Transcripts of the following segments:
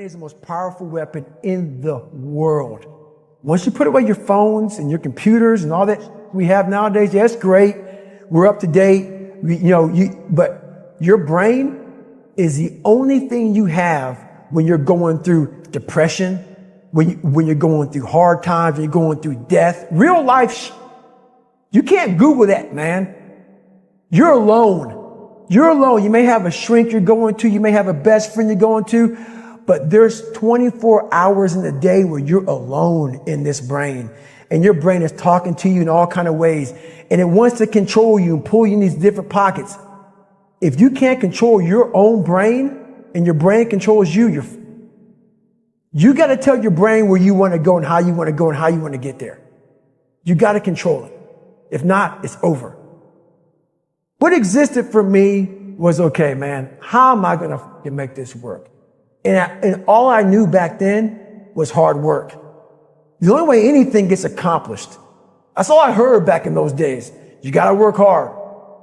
is the most powerful weapon in the world. Once you put away your phones and your computers and all that we have nowadays, yeah, it's great. We're up to date. But your brain is the only thing you have when you're going through depression, when you're going through hard times, when you're going through death. Real life, you can't Google that, man. You're alone. You're alone. You may have a shrink you're going to. You may have a best friend you're going to. But there's 24 hours in the day where you're alone in this brain. And your brain is talking to you in all kinds of ways. And it wants to control you and pull you in these different pockets. If you can't control your own brain and your brain controls you, you got to tell your brain where you want to go and how you want to go and how you want to get there. You got to control it. If not, it's over. What existed for me was, okay, man, how am I going to make this work? And all I knew back then was hard work. The only way anything gets accomplished. That's all I heard back in those days. You got to work hard.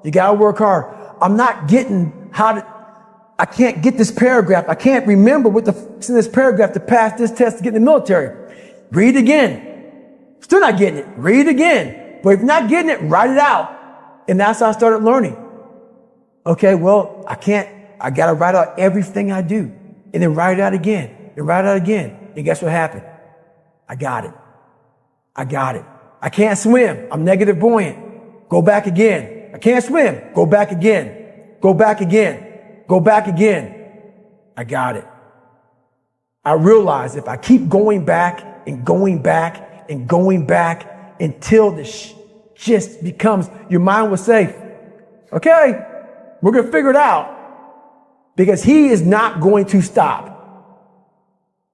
You got to work hard. I'm not getting I can't get this paragraph. I can't remember what in this paragraph to pass this test to get in the military. Read again. Still not getting it. Read again. But if you're not getting it, write it out. And that's how I started learning. Okay, well, I got to write out everything I do. And then write it out again. And write it out again. And guess what happened? I got it. I can't swim. I'm negative buoyant. Go back again. I can't swim. Go back again. Go back again. Go back again. I got it. I realized if I keep going back and going back and going back until this just becomes, your mind will say, okay, we're going to figure it out. Because he is not going to stop.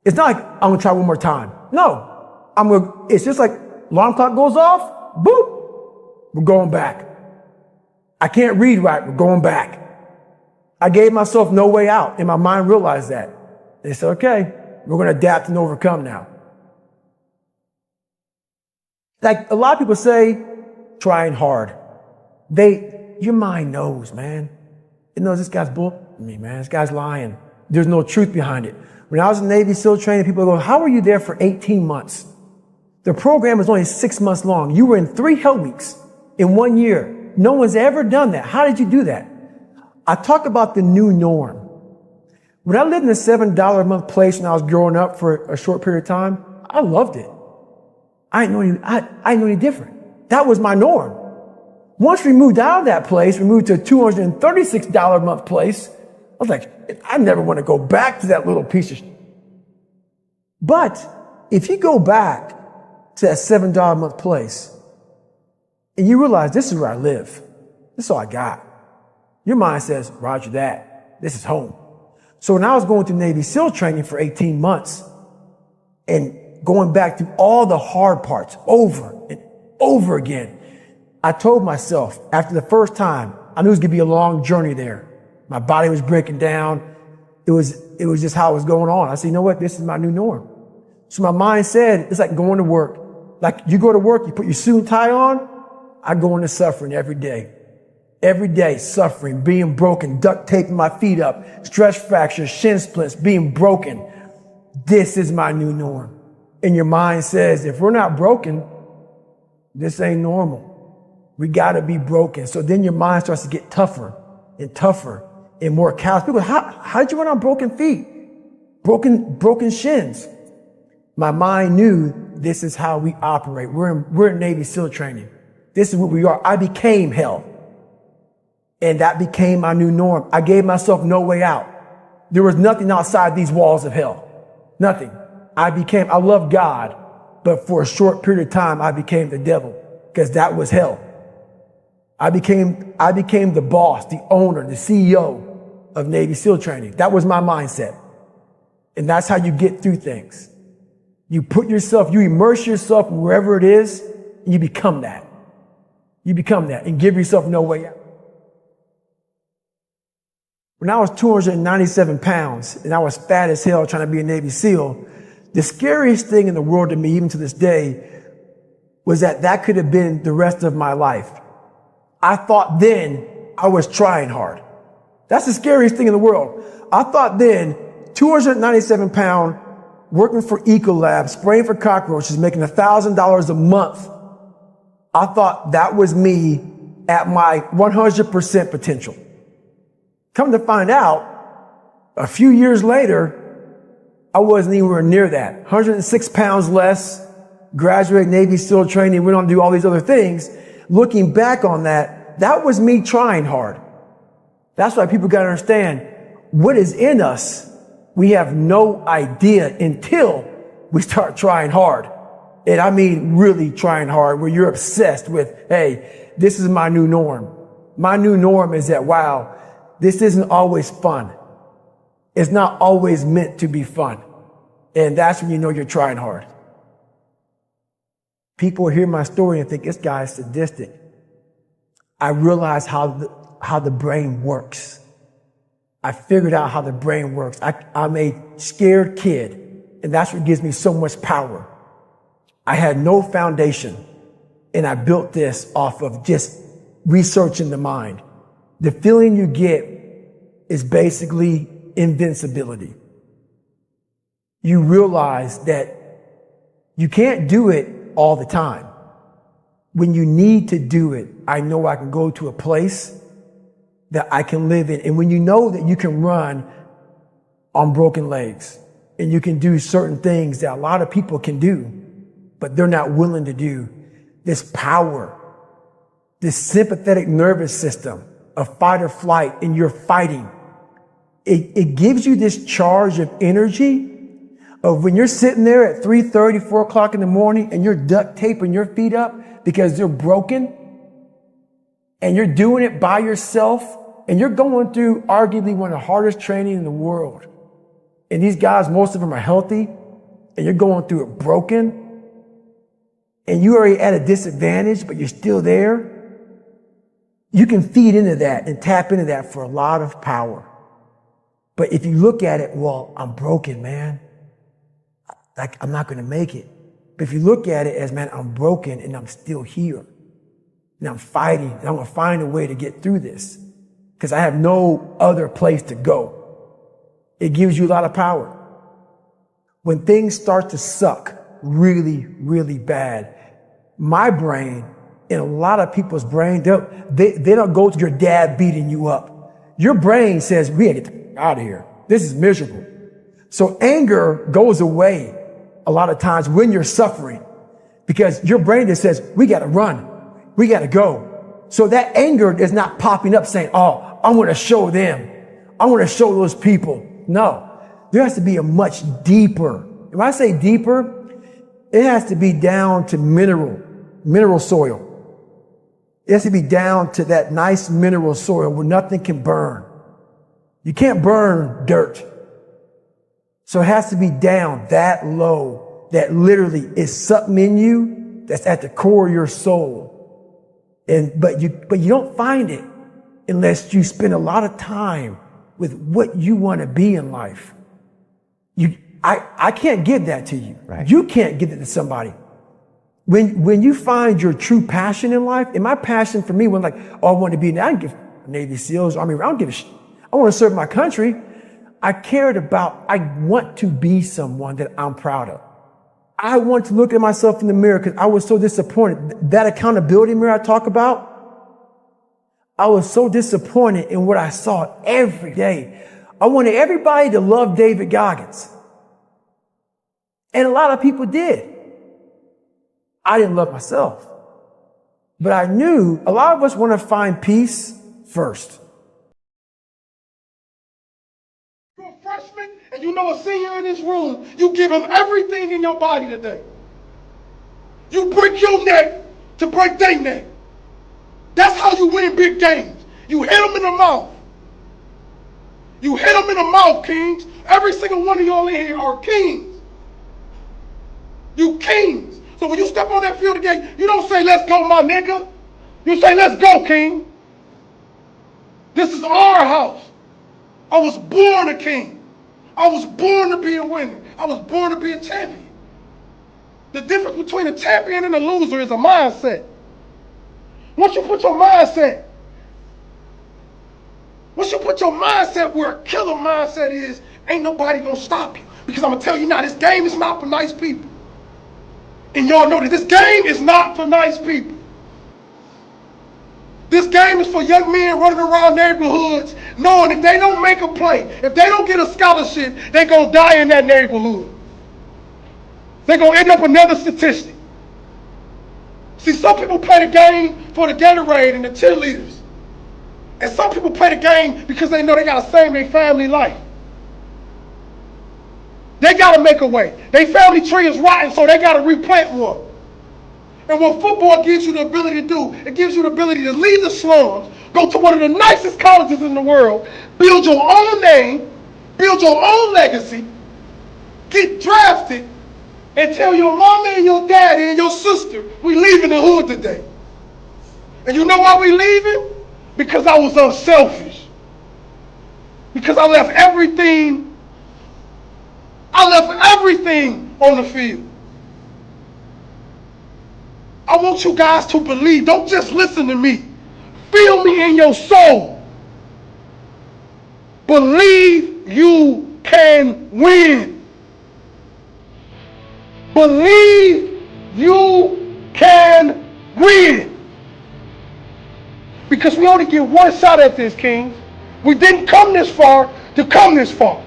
It's not like I'm going to try one more time. No, it's just like alarm clock goes off. Boop. We're going back. I can't read right. We're going back. I gave myself no way out, and my mind realized that. They said, okay, we're going to adapt and overcome now. Like a lot of people say, trying hard. Your mind knows, man. It knows this guy's bull. I mean, man, this guy's lying. There's no truth behind it. When I was in Navy SEAL training, people go, how were you there for 18 months? The program was only 6 months long. You were in 3 hell weeks in 1 year. No one's ever done that. How did you do that? I talk about the new norm. When I lived in a $7 a month place when I was growing up for a short period of time, I loved it. I didn't know any different. That was my norm. Once we moved out of that place, we moved to a $236 a month place. I was like, I never want to go back to that little piece of shit. But if you go back to that $7 a month place and you realize this is where I live, this is all I got. Your mind says, Roger that. This is home. So when I was going through Navy SEAL training for 18 months and going back through all the hard parts over and over again, I told myself after the first time, I knew it was going to be a long journey there. My body was breaking down. It was just how it was going on. I said, you know what? This is my new norm. So my mind said, it's like going to work. Like you go to work, you put your suit and tie on. I go into suffering every day. Every day, suffering, being broken, duct taping my feet up, stress fractures, shin splints, being broken. This is my new norm. And your mind says, if we're not broken, this ain't normal. We got to be broken. So then your mind starts to get tougher and tougher and more callous. People, how did you run on broken feet? Broken shins. My mind knew this is how we operate. We're in Navy SEAL training. This is what we are. I became hell. And that became my new norm. I gave myself no way out. There was nothing outside these walls of hell. Nothing. I love God, but for a short period of time, I became the devil because that was hell. I became the boss, the owner, the CEO of Navy SEAL training. That was my mindset. And that's how you get through things. You immerse yourself wherever it is, and you become that. You become that and give yourself no way out. When I was 297 pounds and I was fat as hell trying to be a Navy SEAL, the scariest thing in the world to me, even to this day, was that could have been the rest of my life. I thought then I was trying hard. That's the scariest thing in the world. I thought then 297 pound, working for Ecolab, spraying for cockroaches, making $1,000 a month. I thought that was me at my 100% potential. Come to find out, a few years later, I wasn't anywhere near that. 106 pounds less, graduated Navy SEAL training, went on to do all these other things. Looking back on that, that was me trying hard. That's why people got to understand what is in us. We have no idea until we start trying hard. And I mean really trying hard, where you're obsessed with, hey, this is my new norm. My new norm is that, wow, this isn't always fun. It's not always meant to be fun. And that's when you know you're trying hard. People hear my story and think this guy is sadistic. I realize how the brain works. I figured out how the brain works. I'm a scared kid, and that's what gives me so much power. I had no foundation, and I built this off of just researching the mind. The feeling you get is basically invincibility. You realize that you can't do it all the time. When you need to do it, I know I can go to a place that I can live in. And when you know that you can run on broken legs and you can do certain things that a lot of people can do, but they're not willing to do, this power, this sympathetic nervous system of fight or flight, and you're fighting, it gives you this charge of energy of when you're sitting there at 3:30, 4 o'clock in the morning and you're duct taping your feet up because they're broken, and you're doing it by yourself, and you're going through arguably one of the hardest training in the world. And these guys, most of them are healthy, and you're going through it broken, and you're already at a disadvantage, but you're still there. You can feed into that and tap into that for a lot of power. But if you look at it, well, I'm broken, man. Like, I'm not going to make it. But if you look at it as, man, I'm broken and I'm still here. And I'm fighting, and I'm going to find a way to get through this because I have no other place to go. It gives you a lot of power. When things start to suck really, really bad, my brain and a lot of people's brain, they don't go to your dad beating you up. Your brain says, we gotta get out of here. This is miserable. So anger goes away a lot of times when you're suffering because your brain just says, we got to run. We got to go. So that anger is not popping up saying, oh, I want to show them. I want to show those people. No, there has to be a much deeper. When I say deeper, it has to be down to mineral soil. It has to be down to that nice mineral soil where nothing can burn. You can't burn dirt. So it has to be down that low that literally is something in you that's at the core of your soul. But you don't find it unless you spend a lot of time with what you want to be in life. I can't give that to you. Right. You can't give it to somebody. When you find your true passion in life, and my passion for me was like, oh, I want to be, I don't give Navy SEALs, Army, I don't give a shit. I want to serve my country. I want to be someone that I'm proud of. I want to look at myself in the mirror because I was so disappointed. That accountability mirror I talk about, I was so disappointed in what I saw every day. I wanted everybody to love David Goggins. And a lot of people did. I didn't love myself. But I knew a lot of us want to find peace first. You're a freshman and you know a senior in this room, you give him everything in your body today. You break your neck to break their neck. That's how you win big games. You hit them in the mouth. You hit them in the mouth, kings. Every single one of y'all in here are kings. You kings. So when you step on that field again, you don't say, let's go, my nigga. You say, let's go, king. This is our house. I was born a king. I was born to be a winner. I was born to be a champion. The difference between a champion and a loser is a mindset. Once you put your mindset where a killer mindset is, ain't nobody gonna stop you. Because I'm gonna tell you now, this game is not for nice people. And y'all know that this game is not for nice people. This game is for young men running around neighborhoods knowing if they don't make a play, if they don't get a scholarship, they're gonna die in that neighborhood. They're gonna end up another statistic. See, some people play the game for the Gatorade and the cheerleaders. And some people play the game because they know they gotta save their family life. They gotta make a way. Their family tree is rotten, so they gotta replant one. And what football gives you the ability to do, it gives you the ability to leave the slums, go to one of the nicest colleges in the world, build your own name, build your own legacy, get drafted, and tell your mama and your daddy and your sister, we leaving the hood today. And you know why we leaving? Because I was unselfish. Because I left everything on the field. I want you guys to believe. Don't just listen to me. Feel me in your soul. Believe you can win. Believe you can win. Because we only get one shot at this, Kings. We didn't come this far to come this far.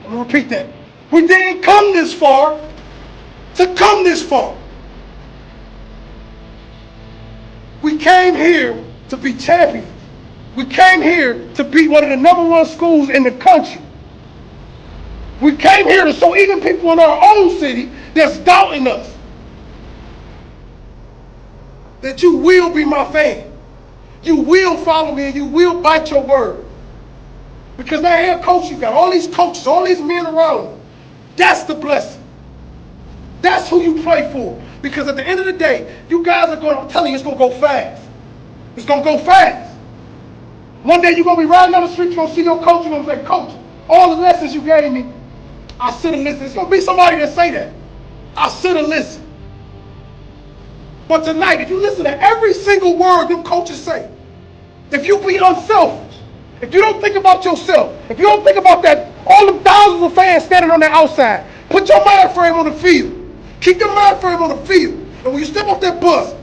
I'm going to repeat that. We didn't come this far to come this far. We came here to be champions. We came here to be one of the #1 schools in the country. We came here to show even people in our own city that's doubting us that you will be my fan. You will follow me and you will bite your word. Because that head coach you got, all these coaches, all these men around you, that's the blessing. That's who you play for. Because at the end of the day, you guys are going, I'm telling you, it's going to go fast. It's going to go fast. One day you're going to be riding down the street, you're going to see your coach, you're going to say, Coach, all the lessons you gave me, I should have listened. It's going to be somebody that say that. I should have listened. But tonight, if you listen to every single word them coaches say, if you be unselfish, if you don't think about yourself, if you don't think about that, all the thousands of fans standing on the outside, put your mind frame on the field. Keep your mind frame on the field. And when you step off that bus,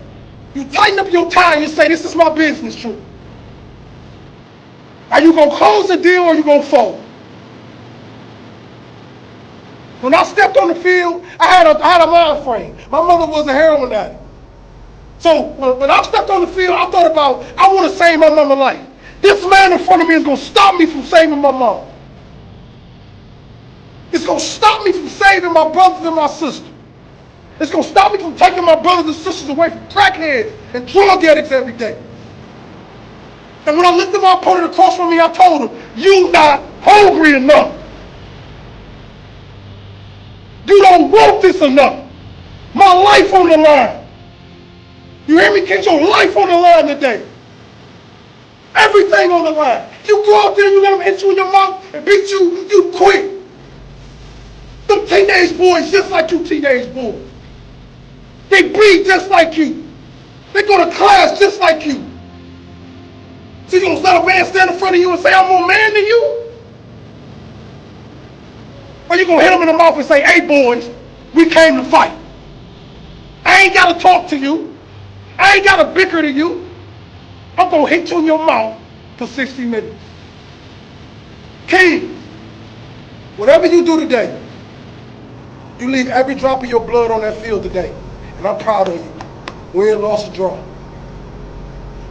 you tighten up your tie and you say, this is my business trip. Are you going to close the deal or are you going to fold? When I stepped on the field, I had a mind frame. My mother was a heroin addict. So when I stepped on the field, I thought about, I want to save my mama's life. This man in front of me is going to stop me from saving my mom. It's going to stop me from saving my brothers and my sisters. It's going to stop me from taking my brothers and sisters away from crackheads and drug addicts every day. And when I looked at my opponent across from me, I told him, you not hungry enough. You don't want this enough. My life on the line. You hear me? Get your life on the line today. Everything on the line. You go out there and you let them hit you in your mouth and beat you, you quit. Them teenage boys just like you teenage boys. They breathe just like you. They go to class just like you. So you gonna let a man stand in front of you and say, I'm more man than you? Or you gonna hit him in the mouth and say, hey boys, we came to fight. I ain't gotta talk to you. I ain't gotta bicker to you. I'm gonna hit you in your mouth for 60 minutes. Kings, whatever you do today, you leave every drop of your blood on that field today. And I'm proud of you. Win, loss, or draw.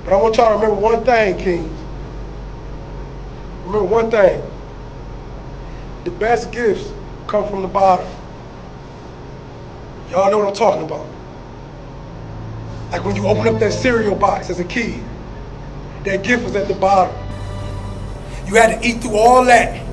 But I want y'all to remember one thing, Kings. Remember one thing. The best gifts come from the bottom. Y'all know what I'm talking about. Like when you open up that cereal box as a kid, that gift was at the bottom. You had to eat through all that